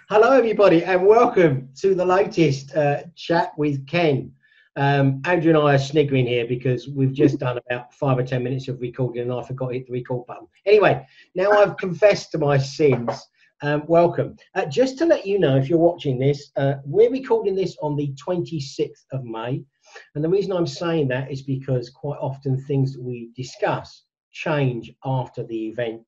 Hello, everybody, and welcome to the latest chat with Ken. Andrew and I are sniggering here because we've just done about 5 or 10 minutes of recording and I forgot to hit the record button. Anyway, now I've confessed to my sins. Welcome. Just to let you know, if you're watching this, we're recording this on the 26th of May. And the reason I'm saying that is because quite often things that we discuss change after the event.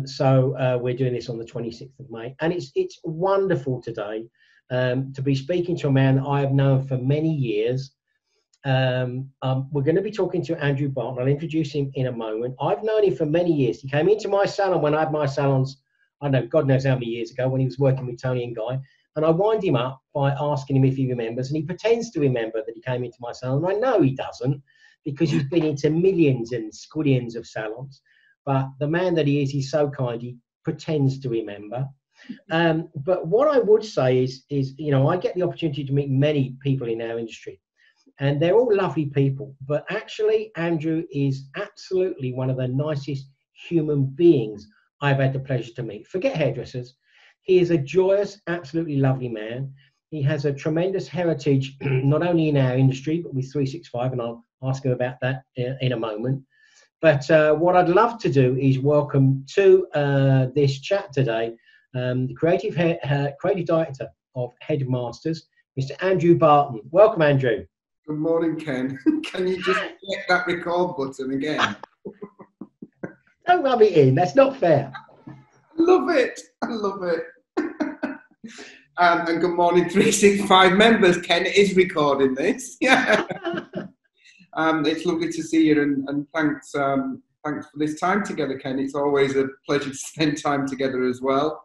So we're doing this on the 26th of May, and it's wonderful today to be speaking to a man I have known for many years. We're going to be talking to Andrew Barton. I'll introduce him in a moment. I've known him for many years. He came into my salon when I had my salons, I don't know, God knows how many years ago, when he was working with Tony and Guy. And I wind him up by asking him if he remembers, and he pretends to remember that he came into my salon. And I know he doesn't, because he's been into millions and squillions of salons. But the man that he is, he's so kind, he pretends to remember. But what I would say is, you know, I get the opportunity to meet many people in our industry, and they're all lovely people. But actually, Andrew is absolutely one of the nicest human beings I've had the pleasure to meet. Forget hairdressers. He is a joyous, absolutely lovely man. He has a tremendous heritage, not only in our industry, but with 365, and I'll ask him about that in a moment. But what I'd love to do is welcome to this chat today the creative director of Headmasters, Mr. Andrew Barton. Welcome, Andrew. Good morning, Ken. Can you just click that record button again? Don't rub it in. That's not fair. I love it. I love it. And good morning, 365 members. Ken is recording this. Yeah. It's lovely to see you, and thanks for this time together, Ken. It's always a pleasure to spend time together as well.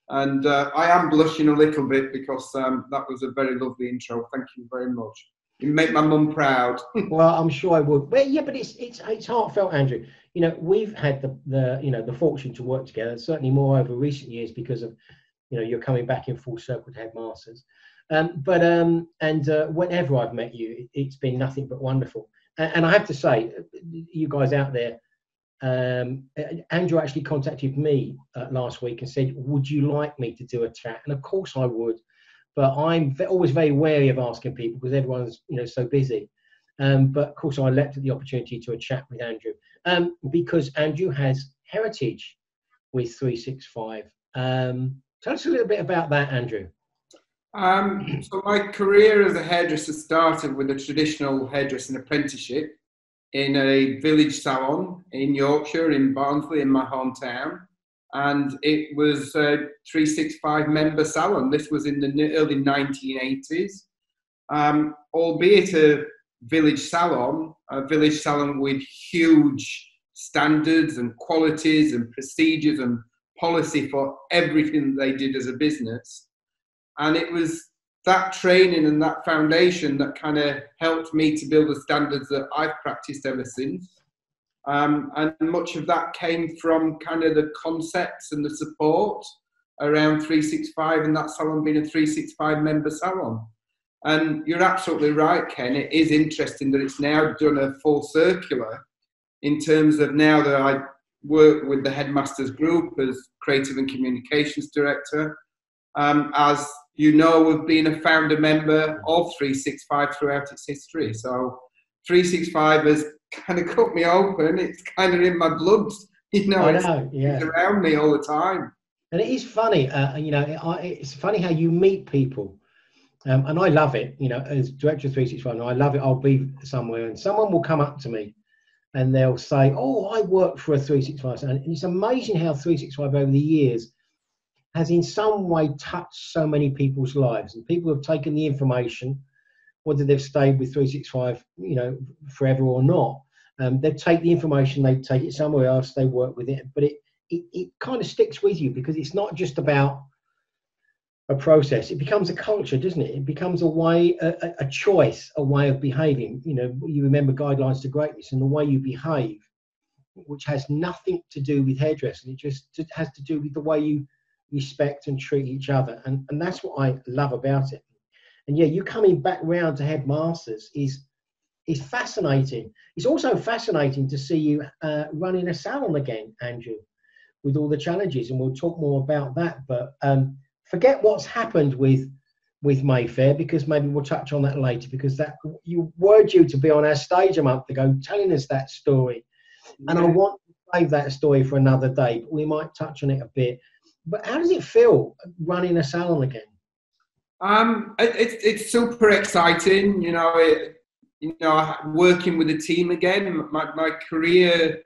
And I am blushing a little bit because that was a very lovely intro. Thank you very much. You make my mum proud. Well, I'm sure I would. But yeah, but it's heartfelt, Andrew. You know, we've had the fortune to work together, certainly more over recent years because of, you know, you're coming back in full circle to Headmasters. Whenever I've met you, it's been nothing but wonderful. And I have to say, you guys out there, Andrew actually contacted me last week and said, would you like me to do a chat? And of course I would, but I'm always very wary of asking people because everyone's, you know, so busy. But of course I leapt at the opportunity to a chat with Andrew because Andrew has heritage with 365. Tell us a little bit about that, Andrew. So my career as a hairdresser started with a traditional hairdressing apprenticeship in a village salon in Yorkshire, in Barnsley, in my hometown. And it was a 365 member salon. This was in the early 1980s, albeit a village salon with huge standards and qualities and procedures and policy for everything they did as a business. And it was that training and that foundation that kind of helped me to build the standards that I've practiced ever since. And much of that came from kind of the concepts and the support around 365 and that salon being a 365 member salon. And you're absolutely right, Ken. It is interesting that it's now done a full circular in terms of now that I work with the Headmasters Group as Creative and Communications Director. As you know, we've been a founder member of 365 throughout its history. So 365 has kind of cut me open. It's kind of in my blood. You know, it's around me all the time. And it is funny, you know, it's funny how you meet people. And I love it, you know, as director of 365, I love it. I'll be somewhere and someone will come up to me and they'll say, oh, I work for a 365. And it's amazing how 365 over the years has in some way touched so many people's lives, and people have taken the information, whether they've stayed with 365, you know, forever or not. They take the information, they take it somewhere else, they work with it, but it kind of sticks with you because it's not just about a process. It becomes a culture, doesn't it? It becomes a way, a choice, a way of behaving. You know, you remember Guidelines to Greatness, and the way you behave, which has nothing to do with hairdressing. It just has to do with the way you respect and treat each other, and that's what I love about it. And yeah, you coming back round to Headmasters is fascinating. It's also fascinating to see you running a salon again, Andrew, with all the challenges, and we'll talk more about that. But forget what's happened with Mayfair, because maybe we'll touch on that later, because that you were due to be on our stage a month ago telling us that story. And I want to save that story for another day, but we might touch on it a bit. But how does it feel running a salon again? It's super exciting, working with a team again. My career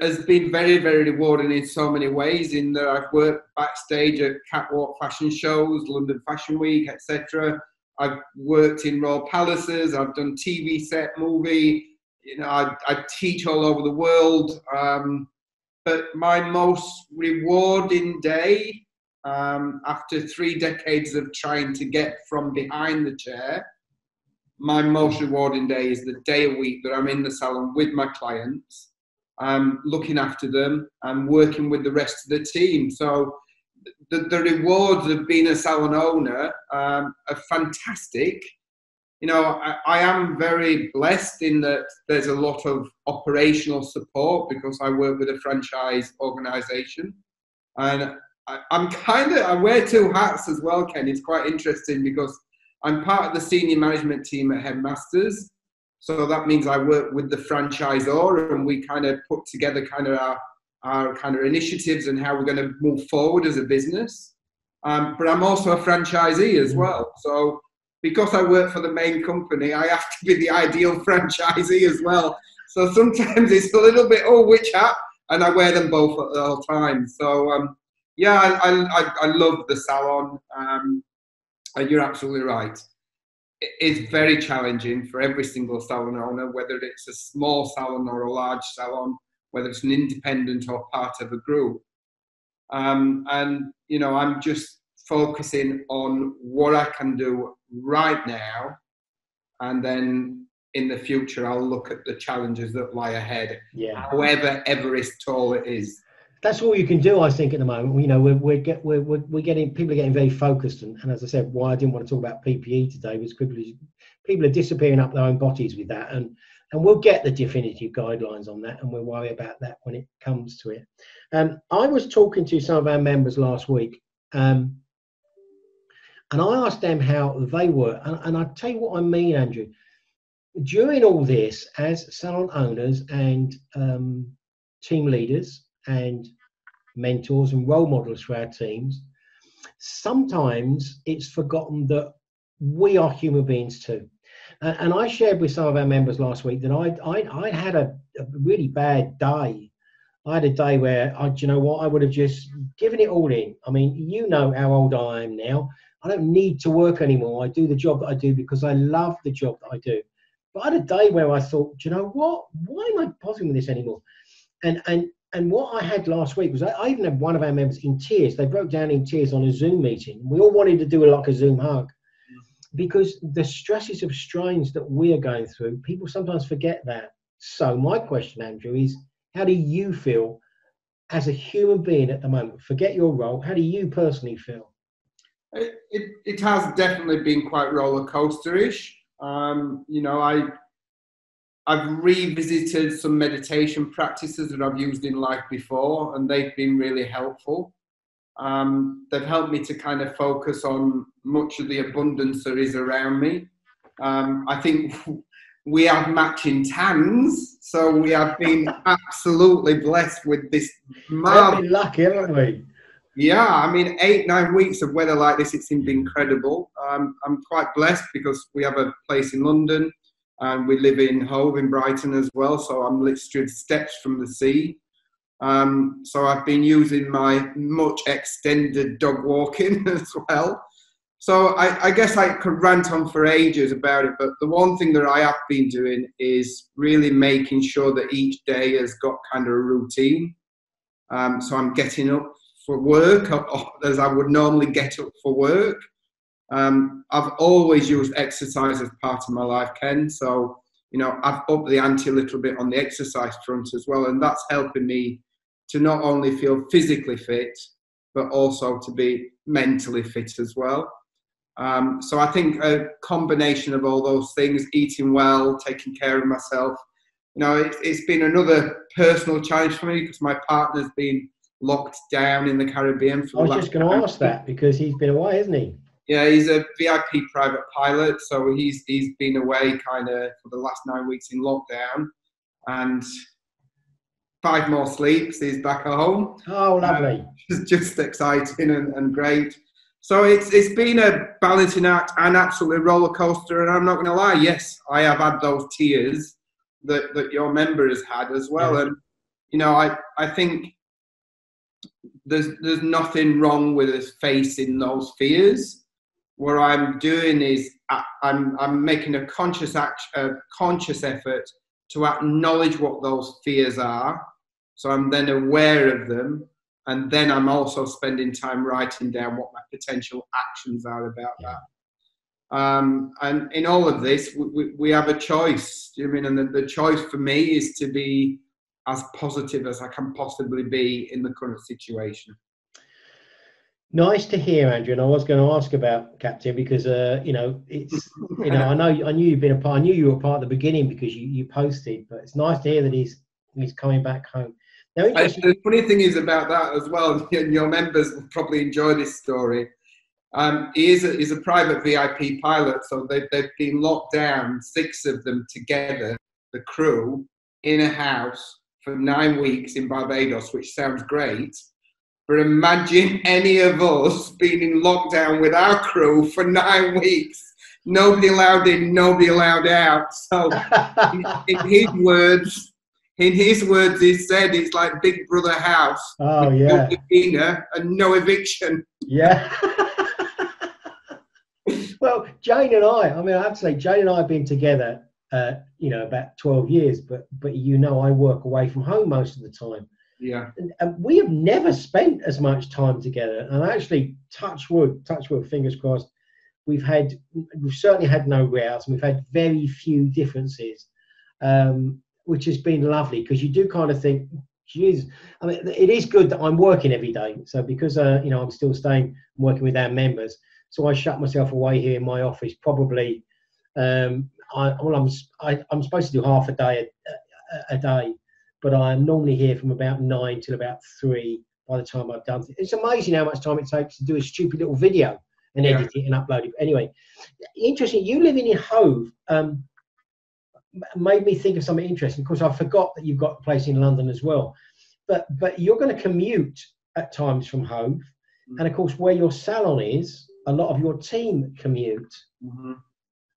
has been very, very rewarding in so many ways, in that I've worked backstage at catwalk fashion shows, London Fashion Week, etc. I've worked in royal palaces, I've done TV set, movie, I teach all over the world. But my most rewarding day, after 3 decades of trying to get from behind the chair, my most rewarding day is the day a week that I'm in the salon with my clients, looking after them and working with the rest of the team. So the rewards of being a salon owner are fantastic. I am very blessed in that there's a lot of operational support because I work with a franchise organisation, and I wear 2 hats as well, Ken. It's quite interesting because I'm part of the senior management team at Headmasters. So that means I work with the franchisor, and we kind of put together kind of our kind of initiatives and how we're going to move forward as a business. But I'm also a franchisee as well. So because I work for the main company, I have to be the ideal franchisee as well. So sometimes it's a little bit, which hat? And I wear them both at all times. So I love the salon. And you're absolutely right. It's very challenging for every single salon owner, whether it's a small salon or a large salon, whether it's an independent or part of a group. I'm just focusing on what I can do right now, and then in the future I'll look at the challenges that lie ahead, however Everest tall it is. That's all you can do, I think, at the moment. We're getting, people are getting very focused, and as I said, why I didn't want to talk about PPE today was people are disappearing up their own bodies with that, and we'll get the definitive guidelines on that, and we'll worry about that when it comes to it. I was talking to some of our members last week, and I asked them how they were, and I'll tell you what I mean, Andrew. During all this, as salon owners and team leaders and mentors and role models for our teams, sometimes it's forgotten that we are human beings too. And I shared with some of our members last week that I had a really bad day. I had a day where I would have just given it all in. I mean, how old I am now. I don't need to work anymore. I do the job that I do because I love the job that I do. But I had a day where I thought, do you know what? Why am I bothering with this anymore? And what I had last week was I even had one of our members in tears. They broke down in tears on a Zoom meeting. We all wanted to do a Zoom hug, because the stresses of strains that we are going through, people sometimes forget that. So my question, Andrew, is how do you feel as a human being at the moment? Forget your role. How do you personally feel? It has definitely been quite roller coaster-ish. I've revisited some meditation practices that I've used in life before, and they've been really helpful. They've helped me to kind of focus on much of the abundance there is around me. I think we have matching tans, so we have been absolutely blessed with this. We've been lucky, haven't we? Yeah, I mean, 8-9 weeks of weather like this, it's been incredible. I'm quite blessed because we have a place in London, and we live in Hove in Brighton as well, so I'm literally steps from the sea. So I've been using my much extended dog walking as well. So I guess I could rant on for ages about it, but the one thing that I have been doing is really making sure that each day has got kind of a routine. So I'm getting up for work as I would normally get up for work. I've always used exercise as part of my life, Ken. So, I've upped the ante a little bit on the exercise front as well. And that's helping me to not only feel physically fit, but also to be mentally fit as well. So I think a combination of all those things, eating well, taking care of myself, it's been another personal challenge for me because my partner's been locked down in the Caribbean. I was just going to ask that because he's been away, hasn't he? Yeah, he's a VIP private pilot, so he's been away kind of for the last 9 weeks in lockdown, and 5 more sleeps. He's back at home. Oh, lovely! It's just exciting and great. So it's been a balancing act and absolutely roller coaster. And I'm not going to lie, yes, I have had those tears that your member has had as well. Yeah. And you know, I think there's nothing wrong with us facing those fears. What I'm doing is I'm making a conscious effort to acknowledge what those fears are. So I'm then aware of them, and then I'm also spending time writing down what my potential actions are about that. And in all of this, we have a choice. Do you mean? And the choice for me is to be as positive as I can possibly be in the current situation. Nice to hear, Andrew. And I was going to ask about Captain because you know, it's, you know, I knew you've been a part. I knew you were part at the beginning because you posted. But it's nice to hear that he's coming back home. Now, the funny thing is about that as well. And your members will probably enjoy this story. He's a private VIP pilot, so they've been locked down, 6 of them together, the crew, in a house for 9 weeks in Barbados, which sounds great. But imagine any of us being in lockdown with our crew for 9 weeks. Nobody allowed in, nobody allowed out. So in his words, he said it's like Big Brother house. Oh, yeah. No dinner and no eviction. Yeah. Well, Jane and I have to say, Jane and I have been together, you know, about 12 years, but you know, I work away from home most of the time. Yeah. And we have never spent as much time together. And actually, touch wood, fingers crossed, we've certainly had no rows, and we've had very few differences, which has been lovely, because you do kind of think, geez, I mean, it is good that I'm working every day. So because, you know, I'm still staying, working with our members, so I shut myself away here in my office, probably, I'm supposed to do half a day a day, but I'm normally here from about 9 till about 3 by the time I've done it. It's amazing how much time it takes to do a stupid little video and edit it and upload it. Anyway, interesting. You living in Hove made me think of something interesting. Of course, I forgot that you've got a place in London as well. But you're going to commute at times from Hove. Mm-hmm. And of course, where your salon is, a lot of your team commute. Mm-hmm.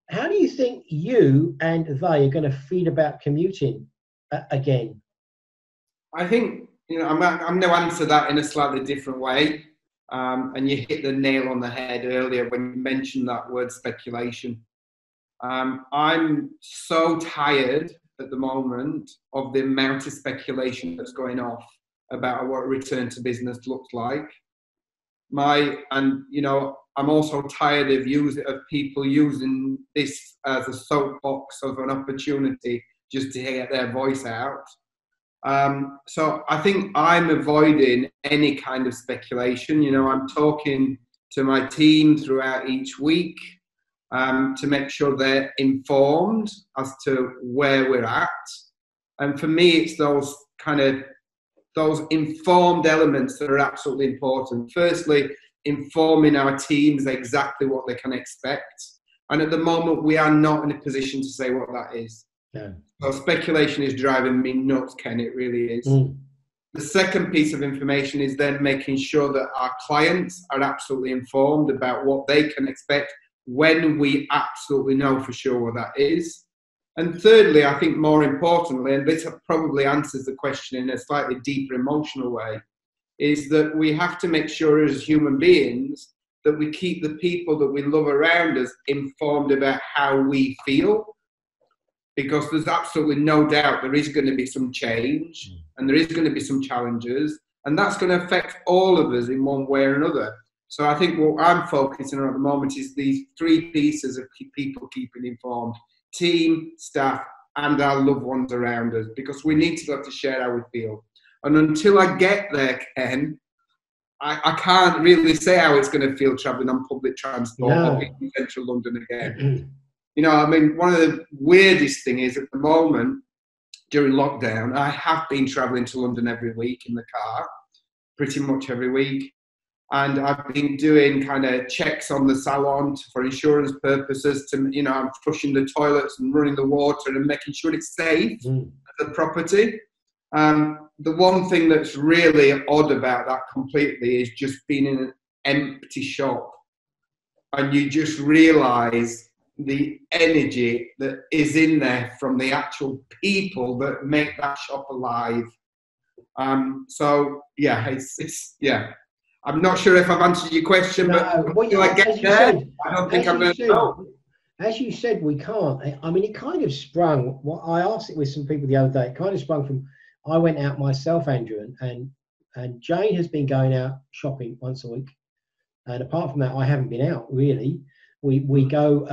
How do you think you and they are going to feel about commuting again? I think, you know, I'm going to answer that in a slightly different way. And you hit the nail on the head earlier when you mentioned that word speculation. I'm so tired at the moment of the amount of speculation that's going off about what a return to business looks like. You know, I'm also tired of people using this as a soapbox of an opportunity just to get their voice out. So I think I'm avoiding any kind of speculation. You know, I'm talking to my team throughout each week to make sure they're informed as to where we're at. And for me, it's those informed elements that are absolutely important. Firstly, informing our teams exactly what they can expect. And at the moment, we are not in a position to say what that is. Yeah. So speculation is driving me nuts, Ken, it really is. Mm. The second piece of information is then making sure that our clients are absolutely informed about what they can expect when we absolutely know for sure what that is. And thirdly, I think more importantly, and this probably answers the question in a slightly deeper emotional way, is that we have to make sure as human beings that we keep the people that we love around us informed about how we feel. Because there's absolutely no doubt there is going to be some change and there is going to be some challenges, and that's going to affect all of us in one way or another. So I think what I'm focusing on at the moment is these 3 pieces of people keeping informed: team, staff, and our loved ones around us, because we need to be able to share how we feel. And until I get there, Ken, I can't really say how it's going to feel travelling on public transport or in central London again. You know, I mean, one of the weirdest things is at the moment, during lockdown, I have been travelling to London every week in the car. pretty much every week. And I've been doing kind of checks on the salon for insurance purposes to, you know, I'm flushing the toilets and running the water and making sure it's safe for the property. The one thing that's really odd about that completely is just being in an empty shop, and you just realise the energy that is in there from the actual people that make that shop alive. So yeah, it's yeah. I'm not sure if I've answered your question, but well, I get there. I don't think I'm going to know. As you said, we can't. I mean, it kind of sprung. What I asked it with some people the other day. It kind of sprung from. I went out myself, Andrew, and Jane has been going out shopping once a week, and apart from that, I haven't been out really. We go.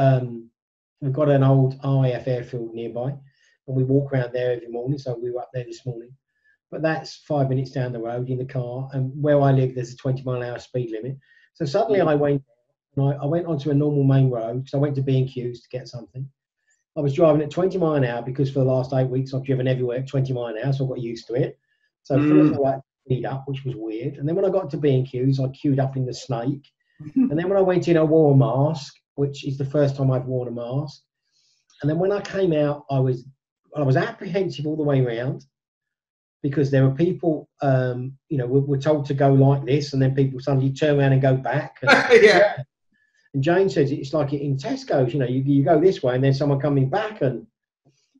We've got an old RAF airfield nearby, and we walk around there every morning. So we were up there this morning. But that's 5 minutes down the road in the car, and where I live, there's a 20-mile-an-hour speed limit. So suddenly I went onto a normal main road because I went to B&Q's to get something. I was driving at 20 miles an hour because for the last 8 weeks I've driven everywhere at 20 miles an hour, so I got used to it. So first of all, I had to speed up, which was weird. And then when I got to B&Q's, I queued up in the snake. And then when I went in, I wore a mask, which is the first time I've worn a mask. And then when I came out, I was apprehensive all the way around, because there were people, you know, we're told to go like this, and then people suddenly turn around and go back. And, yeah. And Jane says it's like in Tesco's, you know, you go this way and then someone coming back, and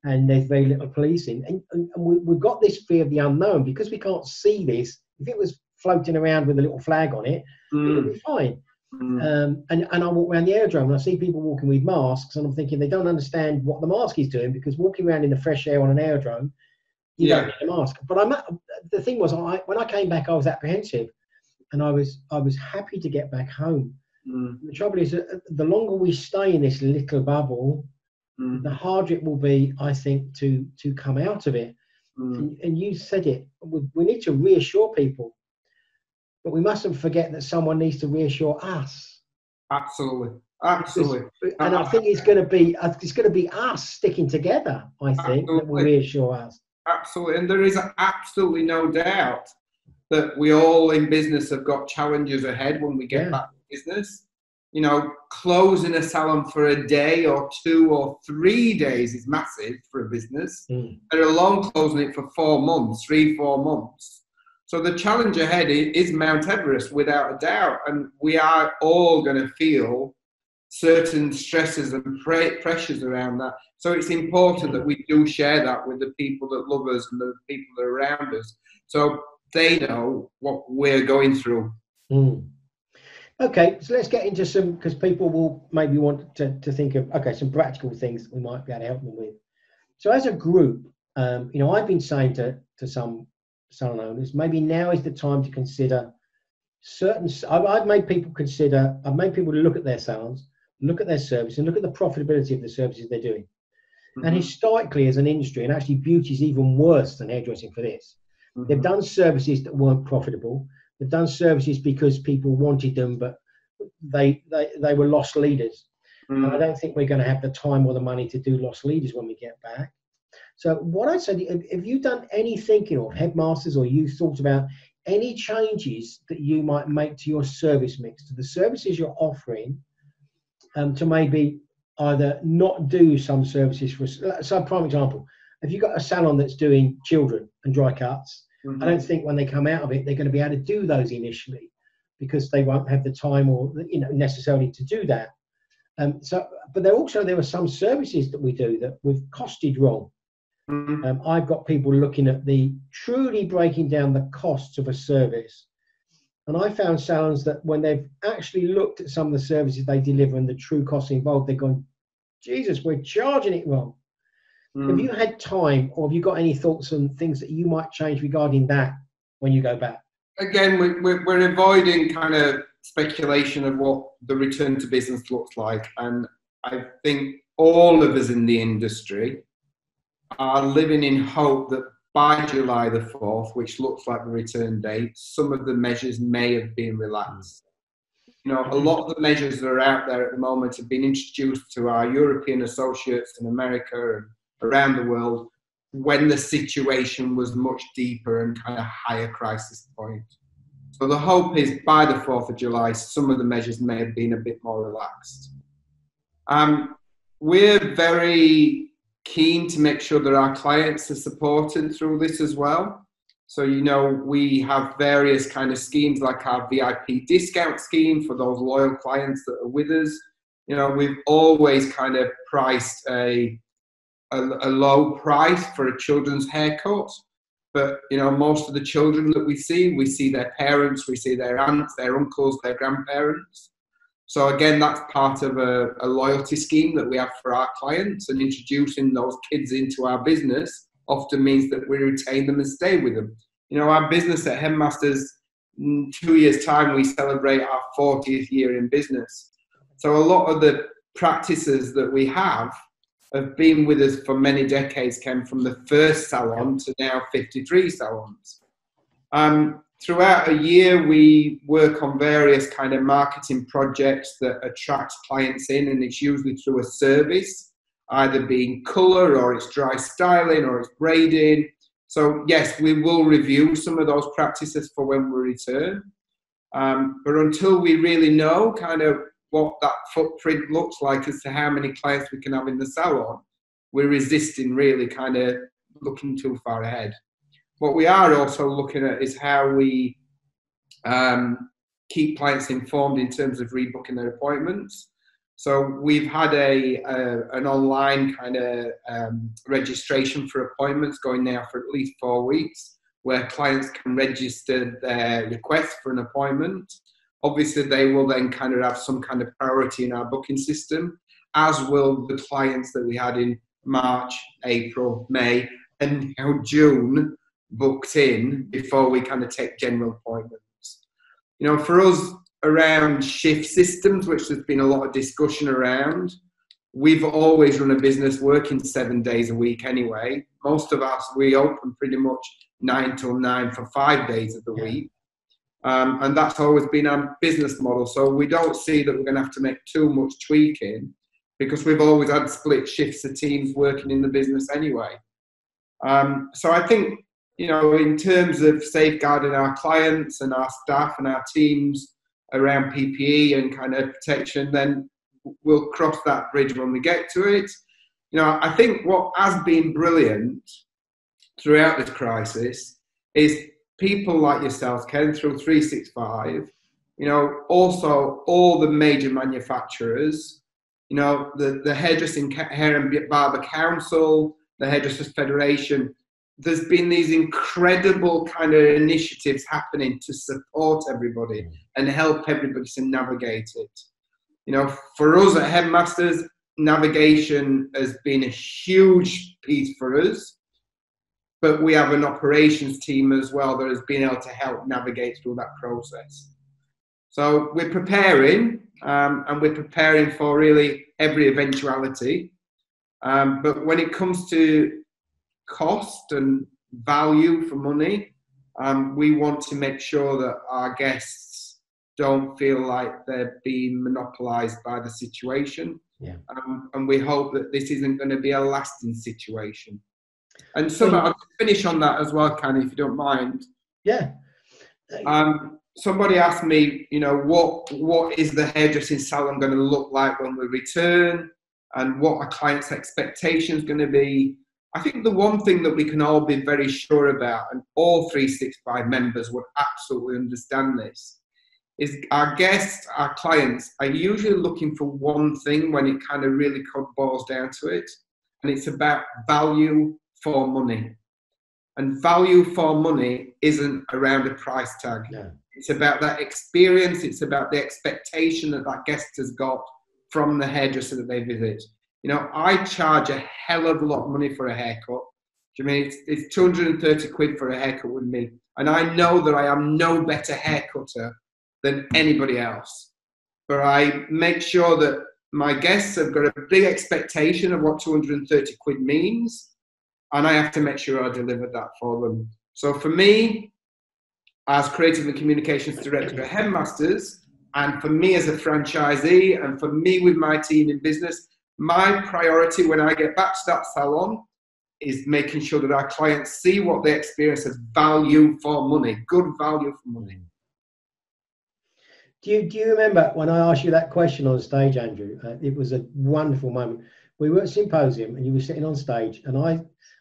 there's very little policing. And we've got this fear of the unknown because we can't see this. If it was floating around with a little flag on it, it would be fine. And I walk around the aerodrome and I see people walking with masks, and I'm thinking they don't understand what the mask is doing, because walking around in the fresh air on an aerodrome, you don't need a mask. But the thing was, when I came back, I was apprehensive, and I was happy to get back home. The trouble is that the longer we stay in this little bubble, the harder it will be, I think, to come out of it. And you said it, we need to reassure people, but we mustn't forget that someone needs to reassure us. Absolutely. And I think it's going to be us sticking together, I think, that will reassure us. Absolutely. And there is absolutely no doubt that we all in business have got challenges ahead when we get back to business. You know, closing a salon for a day or 2 or 3 days is massive for a business. Let alone closing it for 4 months, 3-4 months. So the challenge ahead is Mount Everest, without a doubt. And we are all going to feel certain stresses and pressures around that. So it's important that we do share that with the people that love us and the people that are around us, so they know what we're going through. Okay, so let's get into some, because people will maybe want to think of, some practical things that we might be able to help them with. So as a group, you know, I've been saying to some salon owners, maybe now is the time to consider I've made people look at their salons, look at their service, and look at the profitability of the services they're doing. And historically, as an industry, and actually beauty is even worse than hairdressing for this, they've done services that weren't profitable. They've done services because people wanted them, but they were lost leaders. And I don't think we're going to have the time or the money to do lost leaders when we get back. So what I'd say, have you done any thinking of, Headmasters, or you thought about any changes that you might make to your service mix, to the services you're offering, to maybe either not do some services for, so prime example, if you've got a salon that's doing children and dry cuts, I don't think when they come out of it, they're going to be able to do those initially, because they won't have the time or, you know, necessarily to do that. But there are some services that we do that we've costed wrong. I've got people looking at truly breaking down the costs of a service. And I found salons that when they've actually looked at some of the services they deliver and the true costs involved, they've gone, Jesus, we're charging it wrong. Have you had time, or have you got any thoughts on things that you might change regarding that when you go back? Again, we're avoiding kind of speculation of what the return to business looks like. And I think all of us in the industry are living in hope that by July the 4th, which looks like the return date, some of the measures may have been relaxed. You know, a lot of the measures that are out there at the moment have been introduced to our European associates in America and around the world when the situation was much deeper and kind of higher crisis point. So the hope is by the 4th of July, some of the measures may have been a bit more relaxed. We're very keen to make sure that our clients are supported through this as well. So, you know, we have various kind of schemes like our VIP discount scheme for those loyal clients that are with us. You know, we've always kind of priced a low price for a children's haircut. But, you know, most of the children that we see their parents, we see their aunts, their uncles, their grandparents. So again, that's part of a loyalty scheme that we have for our clients, and introducing those kids into our business often means that we retain them and stay with them. You know, our business at Headmasters, in 2 years' time, we celebrate our 40th year in business. So a lot of the practices that we have been with us for many decades, Ken, from the first salon to now 53 salons. Throughout a year, we work on various kind of marketing projects that attract clients in, and it's usually through a service, either being colour or it's dry styling or it's braiding. So yes, we will review some of those practices for when we return. But until we really know kind of what that footprint looks like as to how many clients we can have in the salon, we're resisting really kind of looking too far ahead. What we are also looking at is how we keep clients informed in terms of rebooking their appointments. So we've had an online kind of registration for appointments going now for at least 4 weeks, where clients can register their request for an appointment. Obviously, they will then kind of have some kind of priority in our booking system, as will the clients that we had in March, April, May, and now June booked in before we kind of take general appointments. You know, for us around shift systems, which there's been a lot of discussion around, we've always run a business working 7 days a week anyway. Most of us, we open pretty much 9 till 9 for 5 days of the week. And that's always been our business model. So we don't see that we're going to have to make too much tweaking, because we've always had split shifts of teams working in the business anyway. So I think, you know, in terms of safeguarding our clients and our staff and our teams around PPE and kind of protection, then we'll cross that bridge when we get to it. You know, I think what has been brilliant throughout this crisis is people like yourselves, Ken, through 365, you know, also all the major manufacturers, you know, the Hairdressing Hair and Barber Council, the Hairdressers Federation. There's been these incredible kind of initiatives happening to support everybody and help everybody to navigate it. You know, for us at Headmasters, navigation has been a huge piece for us, but we have an operations team as well that has been able to help navigate through that process. So we're preparing, and we're preparing for really every eventuality. But when it comes to cost and value for money, we want to make sure that our guests don't feel like they're being monopolised by the situation. Yeah. And we hope that this isn't going to be a lasting situation. And I'll finish on that as well, Ken, if you don't mind. Yeah. Somebody asked me, you know, what is the hairdressing salon going to look like when we return, and what are clients' expectations going to be? I think the one thing that we can all be very sure about, and all 365 members would absolutely understand this, is our guests, our clients are usually looking for one thing when it kind of really boils down to it, and it's about value for money. And value for money isn't around a price tag. No. It's about that experience. It's about the expectation that that guest has got from the hairdresser that they visit. You know, I charge a hell of a lot of money for a haircut. Do you mean it's 230 quid for a haircut with me? And I know that I am no better haircutter than anybody else. But I make sure that my guests have got a big expectation of what 230 quid means. And I have to make sure I deliver that for them. So for me, as Creative and Communications Director at Headmasters, and for me as a franchisee, and for me with my team in business, my priority when I get back to that salon is making sure that our clients see what they experience as value for money, good value for money. Do you remember when I asked you that question on stage, Andrew? It was a wonderful moment. We were at a symposium and you were sitting on stage, and I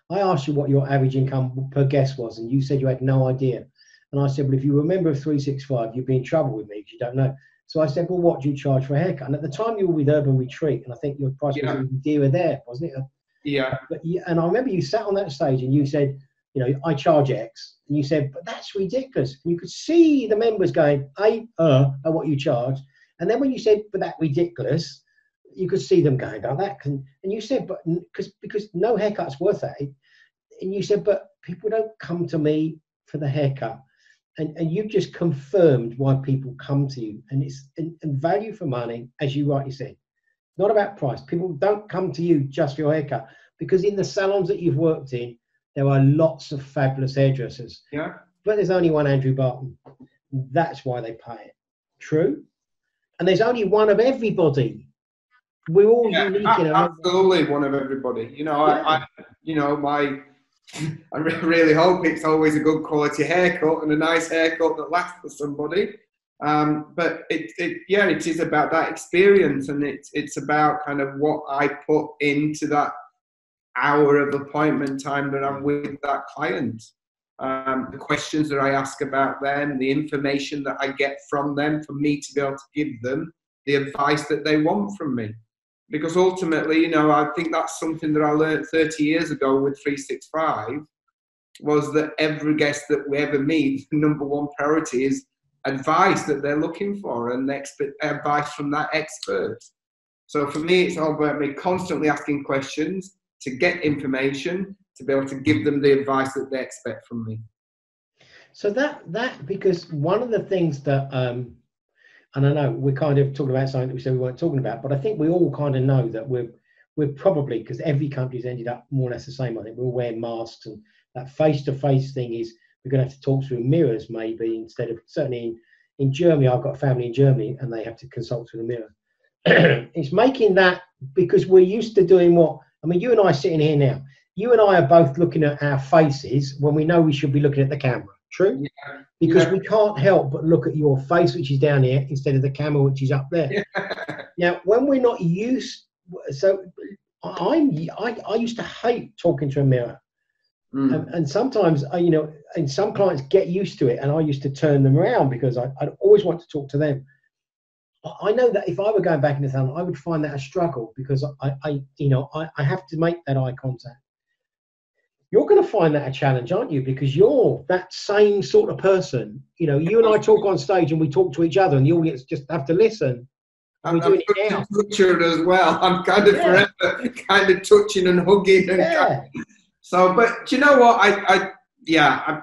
asked you what your average income per guest was, and you said you had no idea. And I said, well, if you were a member of 365, you'd be in trouble with me because you don't know. So I said, well, what do you charge for a haircut? And at the time you were with Urban Retreat, and I think your price was even dearer there, wasn't it? Yeah. And I remember you sat on that stage and you said, you know, I charge X. And you said, but that's ridiculous. And you could see the members going, at what you charge. And then when you said, but that's ridiculous, you could see them going, oh, that can. And you said, but because no haircut's worth that. And you said, but people don't come to me for the haircut. And you've just confirmed why people come to you. And it's and value for money, as you rightly said, not about price. People don't come to you just for your haircut, because in the salons that you've worked in, there are lots of fabulous hairdressers. Yeah. But there's only one Andrew Barton. That's why they pay it. True? And there's only one of everybody. We're all unique. Absolutely one of everybody. You know, I really hope it's always a good quality haircut and a nice haircut that lasts for somebody. But it is about that experience, and it's about kind of what I put into that hour of appointment time that I'm with that client. The questions that I ask about them, the information that I get from them, for me to be able to give them the advice that they want from me. Because ultimately, you know, I think that's something that I learned 30 years ago with 365, was that every guest that we ever meet, the number one priority is advice that they're looking for, and advice from that expert. So for me, it's all about me constantly asking questions to get information, to be able to give them the advice that they expect from me. So that because one of the things that and I know we're kind of talking about something that we said we weren't talking about, but I think we all kind of know that we're probably, because every country's ended up more or less the same. I think we'll wear masks, and that face-to-face thing is we're going to have to talk through mirrors maybe, instead of, certainly in Germany, I've got a family in Germany and they have to consult through the mirror. It's making that, because we're used to doing what, I mean, you and I sitting here now, you and I are both looking at our faces when we know we should be looking at the camera. True? Yeah. Because we can't help but look at your face, which is down here, instead of the camera, which is up there. Yeah. Now, when we're not used, so I used to hate talking to a mirror. And sometimes, you know, and some clients get used to it, and I used to turn them around because I'd always want to talk to them. I know that if I were going back in the salon, I would find that a struggle, because I have to make that eye contact. You're going to find that a challenge, aren't you? Because you're that same sort of person. You know, you and I talk on stage and we talk to each other, and the audience just have to listen. I'm doing it now. Toucher as well. I'm kind of forever kind of touching and hugging. And so, but do you know what?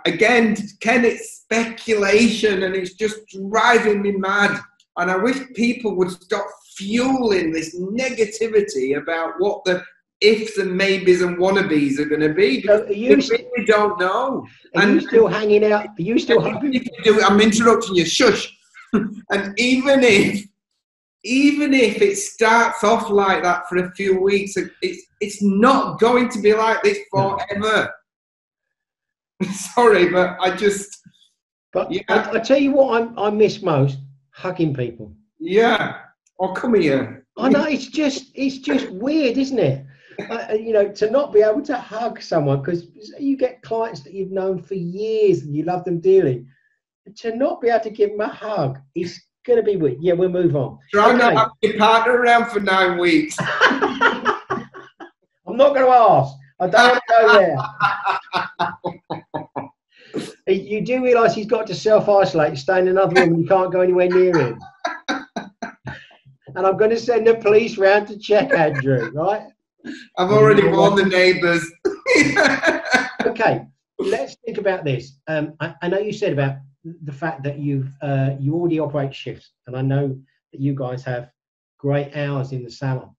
Again, Ken, it's speculation, and it's just driving me mad. And I wish people would stop fueling this negativity about what the ifs and maybes and wannabes are going to be. So we don't know. Are you still hanging out? Are you still hoping? I'm interrupting you. Shush. And even if it starts off like that for a few weeks, it's not going to be like this forever. Sorry, but I just. But I tell you what, I miss most: hugging people. Yeah. Oh, come here. I know, it's just weird, isn't it? You know, to not be able to hug someone, because you get clients that you've known for years and you love them dearly. To not be able to give them a hug is going to be weird. Yeah, we'll move on. Try not to have your partner around for 9 weeks. I'm not going to ask. I don't want to go there. You do realise he's got to self-isolate, stay in another room, and you can't go anywhere near him. And I'm going to send the police round to check Andrew, right? I've already warned the neighbours. Okay, let's think about this. I know you said about the fact that you already operate shifts, and I know that you guys have great hours in the salon.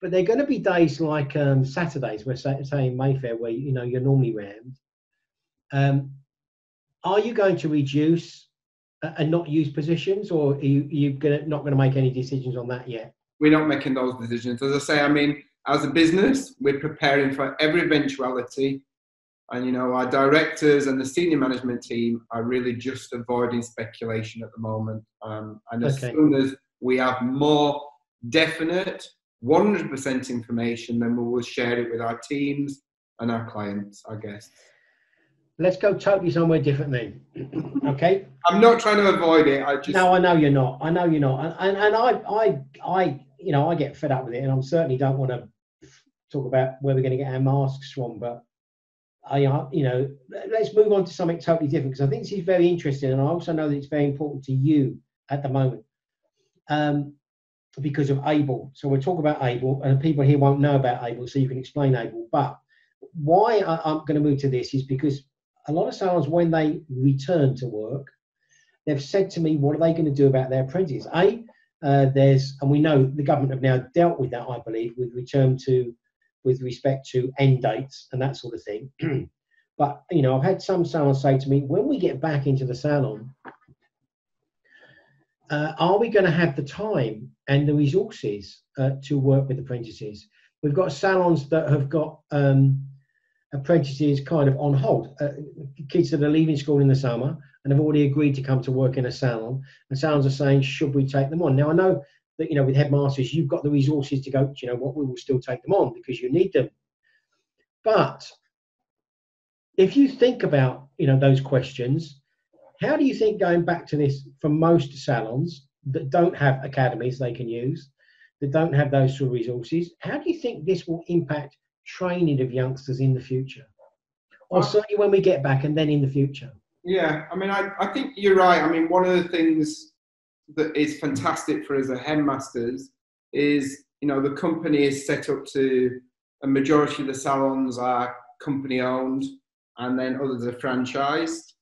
But there are going to be days like Saturdays, we're say in Mayfair, where you're normally rammed. Are you going to reduce and not use positions, or are you not going to make any decisions on that yet? We're not making those decisions. As I say, I mean, as a business, we're preparing for every eventuality. And, you know, our directors and the senior management team are really just avoiding speculation at the moment. And as soon as we have more definite 100% information, then we will share it with our teams and our clients, I guess. Let's go totally somewhere different then. Okay. I'm not trying to avoid it. No, I know you're not. I know you're not. And I you know, I get fed up with it, and I certainly don't want to talk about where we're going to get our masks from. But you know, let's move on to something totally different, because I think this is very interesting, and I also know that it's very important to you at the moment, because of ABLE. So we'll talk about ABLE, and people here won't know about ABLE, so you can explain ABLE. But why I'm going to move to this is because a lot of salons, when they return to work, they've said to me, what are they going to do about their apprentices? And we know the government have now dealt with that, I believe, with respect to end dates and that sort of thing. But, you know, I've had some salons say to me, when we get back into the salon, are we going to have the time and the resources to work with apprentices? We've got salons that have got apprentices kind of on hold, kids that are leaving school in the summer and have already agreed to come to work in a salon, and salons are saying, should we take them on? Now, I know that, you know, with Headmasters, you've got the resources to go, you know what, we will still take them on because you need them. But if you think about, you know, those questions, how do you think going back to this for most salons that don't have academies they can use, that don't have those sort of resources, how do you think this will impact training of youngsters in the future? Or certainly when we get back and then in the future? Yeah, I mean, I think you're right. I mean, one of the things that is fantastic for us at Headmasters is, you know, the company is set up to, a majority of the salons are company owned and then others are franchised.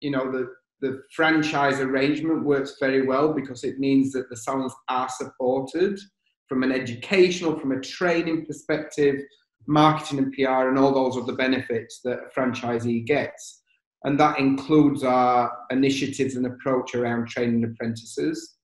You know, the franchise arrangement works very well because it means that the salons are supported from an educational, from a training perspective, marketing and PR, and all those other benefits that a franchisee gets. And that includes our initiatives and approach around training apprentices.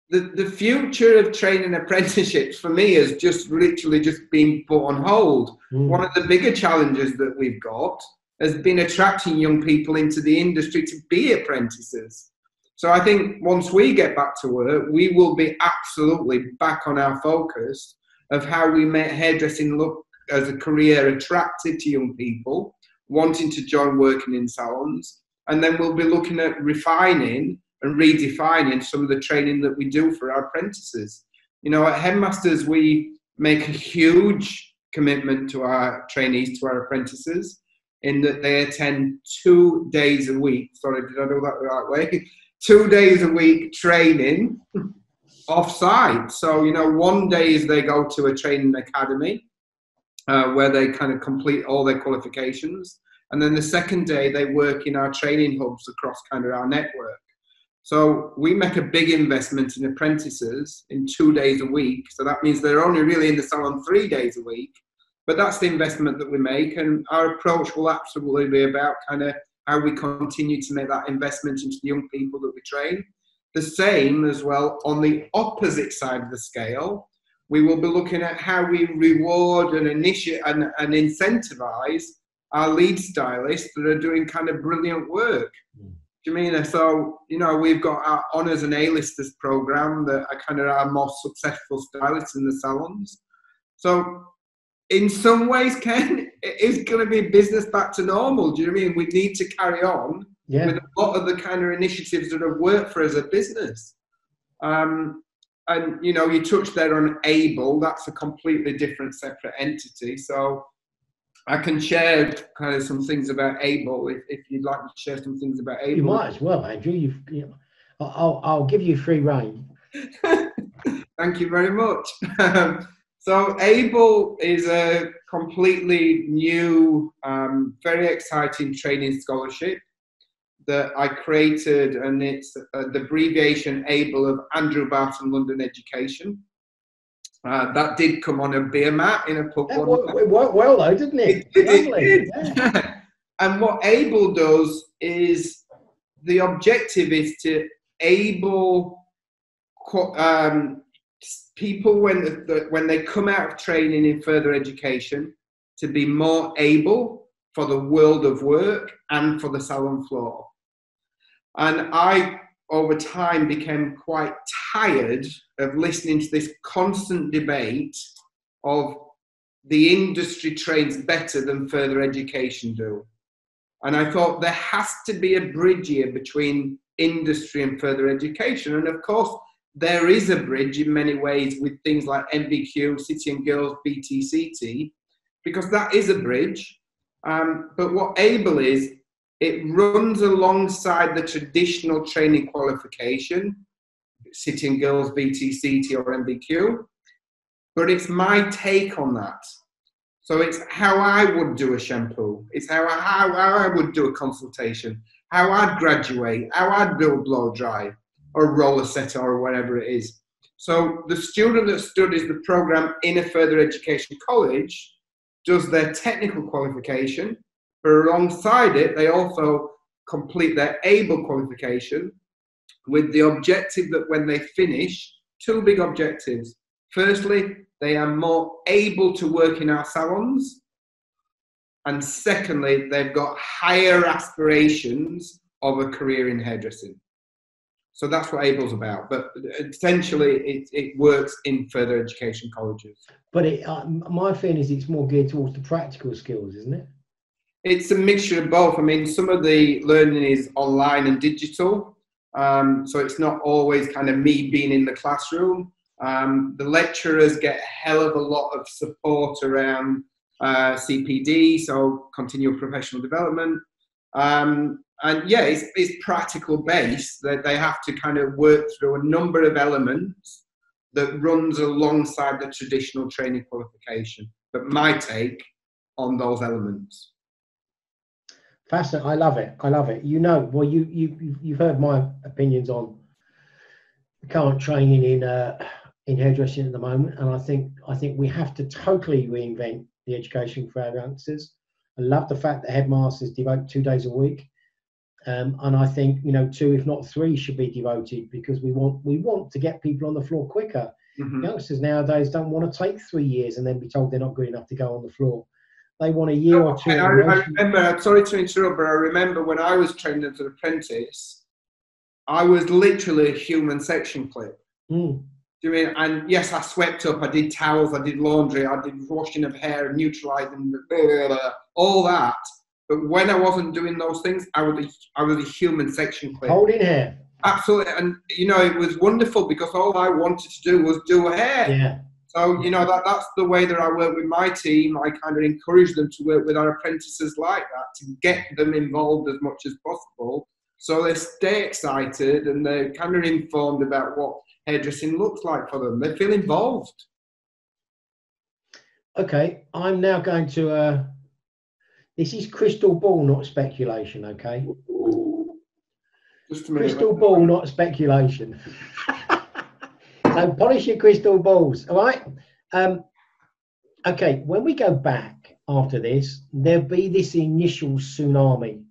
The future of training apprenticeships for me has just literally just been put on hold. One of the bigger challenges that we've got has been attracting young people into the industry to be apprentices. So I think once we get back to work, we will be absolutely back on our focus of how we make hairdressing look as a career attractive to young people wanting to join working in salons. And then we'll be looking at refining and redefining some of the training that we do for our apprentices. You know, at Headmasters, we make a huge commitment to our trainees, to our apprentices, in that they attend 2 days a week. Sorry, did I do that the right way? 2 days a week training off-site. So, you know, one day is they go to a training academy where they kind of complete all their qualifications. And then the second day they work in our training hubs across kind of our network. So we make a big investment in apprentices in 2 days a week. So that means they're only really in the salon 3 days a week. But that's the investment that we make. And our approach will absolutely be about kind of how we continue to make that investment into the young people that we train. The same as well on the opposite side of the scale, we will be looking at how we reward and initiate and incentivize our lead stylists that are doing kind of brilliant work. Do you mean? So, you know, we've got our Honours and A-Listers program that are kind of our most successful stylists in the salons. So in some ways, Ken, it is going to be business back to normal. Do you know what I mean? We need to carry on with a lot of the kind of initiatives that have worked for us as a business. And, you know, you touched there on ABLE. That's a completely different, separate entity. So I can share kind of some things about ABLE if you'd like to share some things about ABLE. You might as well, Andrew. I'll give you free rein. Thank you very much. So ABLE is a completely new, very exciting training scholarship that I created, and it's the abbreviation ABLE of Andrew Barton London Education. That did come on a beer mat in a pub. It worked well though, didn't it? It did. Yeah. And what ABLE does is, the objective is to able people, when they come out of training in further education, to be more able for the world of work and for the salon floor. And I, over time, became quite tired of listening to this constant debate of the industry trains better than further education do. And I thought there has to be a bridge here between industry and further education. And of course, there is a bridge in many ways with things like MBQ, City and Girls, BTCT, because that is a bridge. But what ABLE is, it runs alongside the traditional training qualification, City and Girls, BTCT or MBQ, but it's my take on that. So it's how I would do a shampoo, it's how I would do a consultation, how I'd graduate, how I'd do a blow dry or a roller setter or whatever it is. So the student that studies the program in a further education college does their technical qualification, but alongside it, they also complete their ABLE qualification with the objective that when they finish, two big objectives. Firstly, they are more able to work in our salons. And secondly, they've got higher aspirations of a career in hairdressing. So that's what ABLE's about. But essentially, it works in further education colleges. But my feeling is it's more geared towards the practical skills, isn't it? It's a mixture of both. I mean, some of the learning is online and digital. So it's not always kind of me being in the classroom. The lecturers get a hell of a lot of support around CPD, so continual professional development. And yeah, it's practical based, that they have to kind of work through a number of elements that runs alongside the traditional training qualification. But my take on those elements. Fascinating. I love it. I love it. You know, well, you've heard my opinions on the current training in hairdressing at the moment, and I think we have to totally reinvent the education for our youngsters. I love the fact that headmasters devote 2 days a week, and I think 2, if not 3, should be devoted, because we want to get people on the floor quicker. Mm-hmm. Youngsters nowadays don't want to take 3 years and then be told they're not good enough to go on the floor. They want a year or two. I remember, I'm sorry to interrupt, but I remember when I was trained as an apprentice, I was literally a human section clip. Do you mean? And yes, I swept up, I did towels, I did laundry, I did washing of hair, neutralizing, all that. But when I wasn't doing those things, I was a human section clip. Holding hair. Absolutely. And, it was wonderful because all I wanted to do was do hair. Yeah. So, that's the way that I work with my team. I kind of encourage them to work with our apprentices like that, to get them involved as much as possible, so they stay excited and they're kind of informed about what hairdressing looks like for them. They feel involved. Okay, I'm now going to, this is crystal ball, not speculation, okay? Just a minute. Crystal ball, not speculation. So polish your crystal balls, all right? Okay, when we go back after this, there'll be this initial tsunami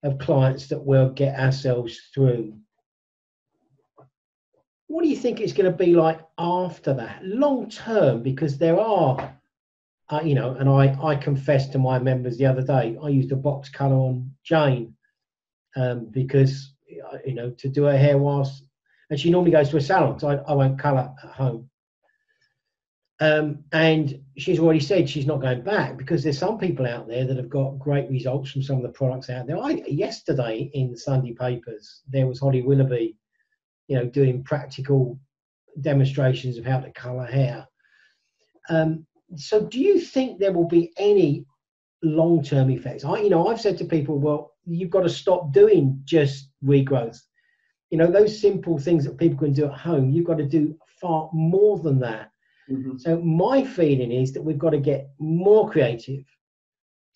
of clients that we'll get ourselves through. What do you think it's going to be like after that, long term? Because there are, and I confessed to my members the other day, I used a box colour on Jane because, to do her hair whilst, and she normally goes to a salon, so I won't colour at home. And she's already said she's not going back, because there's some people out there that have got great results from some of the products out there. Yesterday in the Sunday papers, there was Holly Willoughby, doing practical demonstrations of how to colour hair. So do you think there will be any long-term effects? I've said to people, well, you've got to stop doing just regrowth. Those simple things that people can do at home, you've got to do far more than that. Mm-hmm. So my feeling is that we've got to get more creative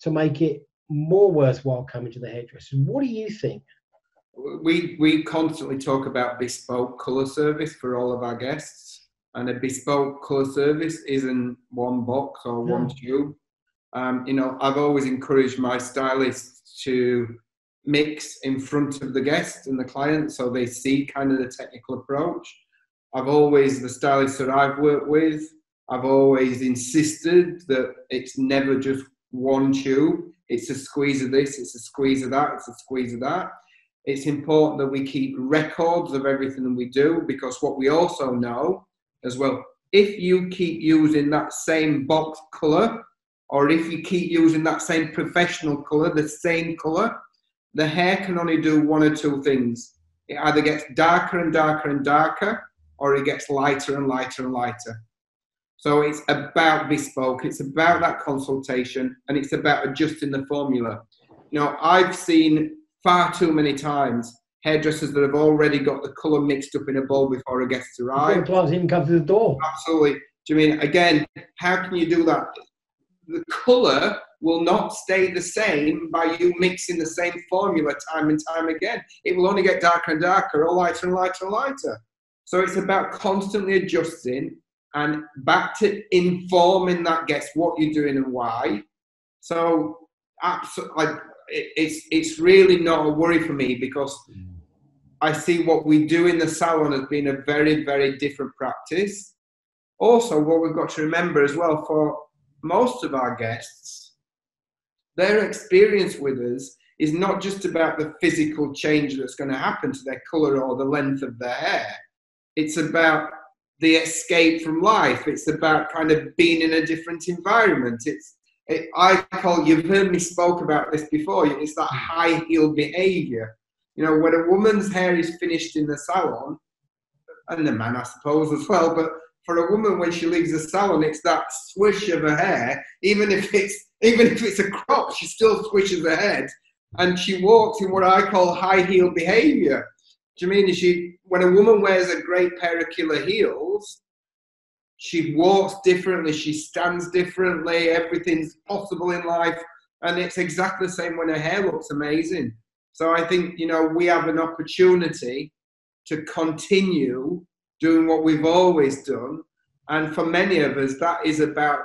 to make it more worthwhile coming to the hairdresser. What do you think? We constantly talk about bespoke colour service for all of our guests, and a bespoke colour service isn't one box or one tube. I've always encouraged my stylists to mix in front of the guest and the client, so they see kind of the technical approach. the stylists that I've worked with, I've always insisted that it's never just one tube. It's a squeeze of this, it's a squeeze of that, it's a squeeze of that. It's important that we keep records of everything that we do, because what we also know as well, if you keep using that same box colour, or if you keep using that same professional colour, the same colour, the hair can only do one or two things. It either gets darker and darker and darker, or it gets lighter and lighter and lighter. So it's about bespoke, it's about that consultation, and it's about adjusting the formula. You know, I've seen far too many times hairdressers that have already got the colour mixed up in a bowl before a guest arrives. Before the clients even come to the door. Absolutely. Do you mean, again, how can you do that? The colour will not stay the same by you mixing the same formula time and time again. It will only get darker and darker, or lighter and lighter and lighter. So it's about constantly adjusting and back to informing that guest what you're doing and why. So it's really not a worry for me, because I see what we do in the salon as being a very, very different practice. Also, what we've got to remember as well, for most of our guests, their experience with us is not just about the physical change that's going to happen to their colour or the length of their hair. It's about the escape from life. It's about kind of being in a different environment. You've heard me spoke about this before, it's that high heel behaviour. You know, when a woman's hair is finished in the salon, and the man I suppose as well, but for a woman when she leaves the salon, it's that swish of her hair. Even if it's a crop, she still swishes her head, and she walks in what I call high heel behaviour. Do you mean when a woman wears a great pair of killer heels, she walks differently, she stands differently, everything's possible in life, and it's exactly the same when her hair looks amazing. So I think, you know, we have an opportunity to continue doing what we've always done, and for many of us, that is about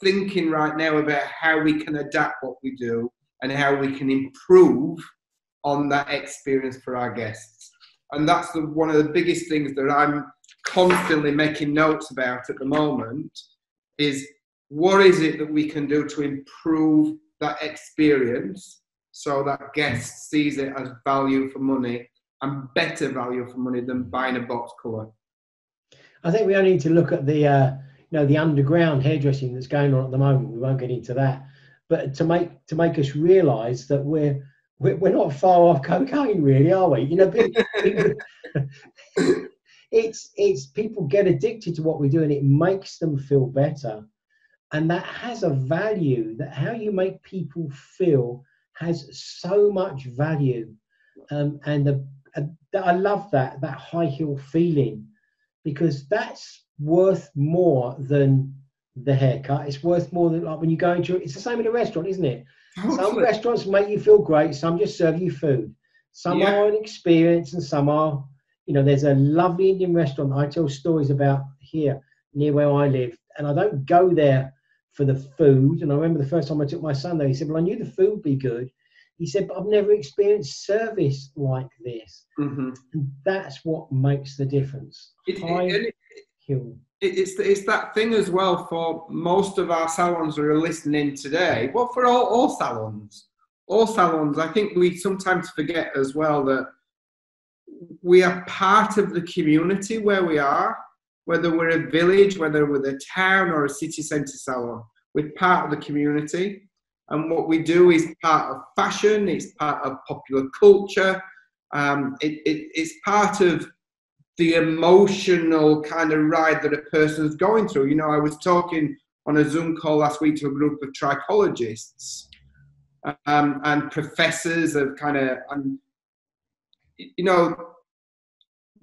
thinking right now about how we can adapt what we do and how we can improve on that experience for our guests. And that's one of the biggest things that I'm constantly making notes about at the moment, is what is it that we can do to improve that experience so that guest sees it as value for money, and better value for money than buying a box colour. I think we only need to look at the the underground hairdressing that's going on at the moment. We won't get into that, but to make us realise that we're not far off cocaine, really, are we? You know, it's people get addicted to what we do, and it makes them feel better, and that has a value. That how you make people feel has so much value, and I love that high heel feeling, because that's worth more than the haircut. It's worth more than, like when you go into, it's the same in a restaurant, isn't it? Some restaurants make you feel great, some just serve you food. Some are an experience, and some are, there's a lovely Indian restaurant I tell stories about here near where I live, and I don't go there for the food. And I remember the first time I took my son there, he said, well, I knew the food would be good. He said, but I've never experienced service like this. Mm-hmm. And that's what makes the difference. It's that thing as well for most of our salons that are listening today. Well, for all salons, I think we sometimes forget as well that we are part of the community where we are, whether we're a village, whether we're a town or a city centre salon. We're part of the community. And what we do is part of fashion, it's part of popular culture, it's part of the emotional kind of ride that a person's going through. I was talking on a Zoom call last week to a group of trichologists and professors of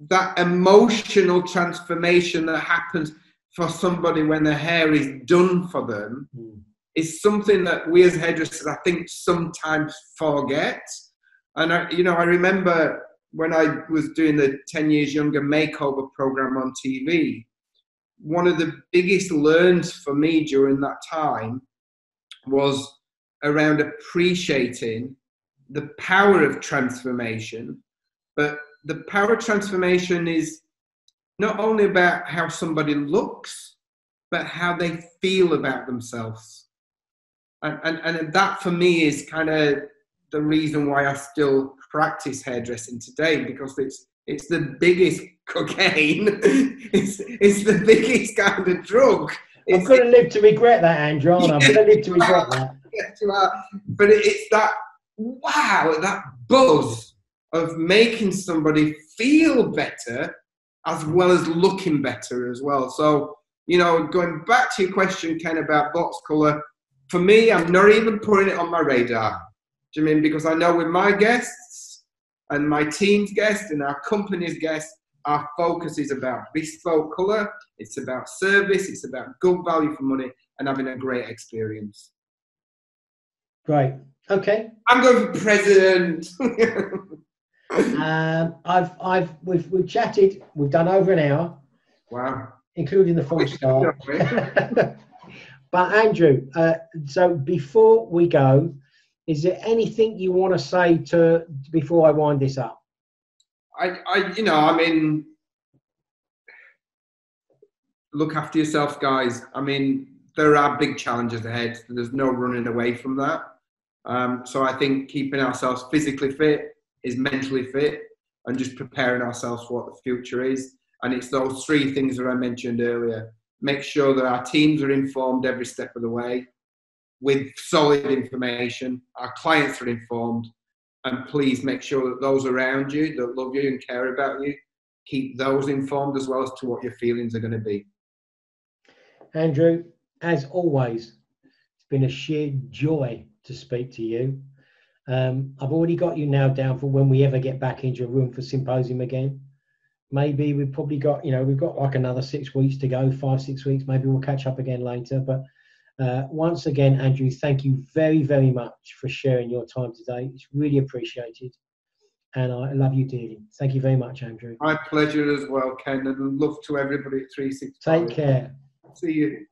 that emotional transformation that happens for somebody when their hair is done for them. Is something that we as hairdressers, I think, sometimes forget. And I remember when I was doing the 10 Years Younger makeover program on TV, one of the biggest learns for me during that time was around appreciating the power of transformation. But the power of transformation is not only about how somebody looks, but how they feel about themselves. And that for me is kind of the reason why I still practice hairdressing today, because it's the biggest cocaine. it's the biggest kind of drug. I'm going to live to regret that, Andrew. I'm going to live to regret that. But it's that, wow, that buzz of making somebody feel better as well as looking better as well. So, you know, going back to your question, Ken, about box colour, for me, I'm not even putting it on my radar. Do you mean? Because I know with my guests and my team's guests and our company's guests, our focus is about bespoke colour, it's about service, it's about good value for money and having a great experience. Great. Okay. I'm going for president. We've chatted. We've done over an hour. Wow. Including the full start. But Andrew, so before we go, is there anything you want to say before I wind this up? Look after yourself, guys. I mean, there are big challenges ahead. There's no running away from that. So I think keeping ourselves physically fit is mentally fit, and just preparing ourselves for what the future is. And it's those three things that I mentioned earlier. Make sure that our teams are informed every step of the way with solid information. Our clients are informed. And please make sure that those around you that love you and care about you, keep those informed as well as to what your feelings are going to be. Andrew, as always, it's been a sheer joy to speak to you. I've already got you now down for when we ever get back into a room for symposium again. Maybe we've probably got, we've got like another 6 weeks to go, 5-6 weeks. Maybe we'll catch up again later. But once again, Andrew, thank you very, very much for sharing your time today. It's really appreciated. And I love you dearly. Thank you very much, Andrew. My pleasure as well, Ken. And love to everybody at 365. Take care. See you.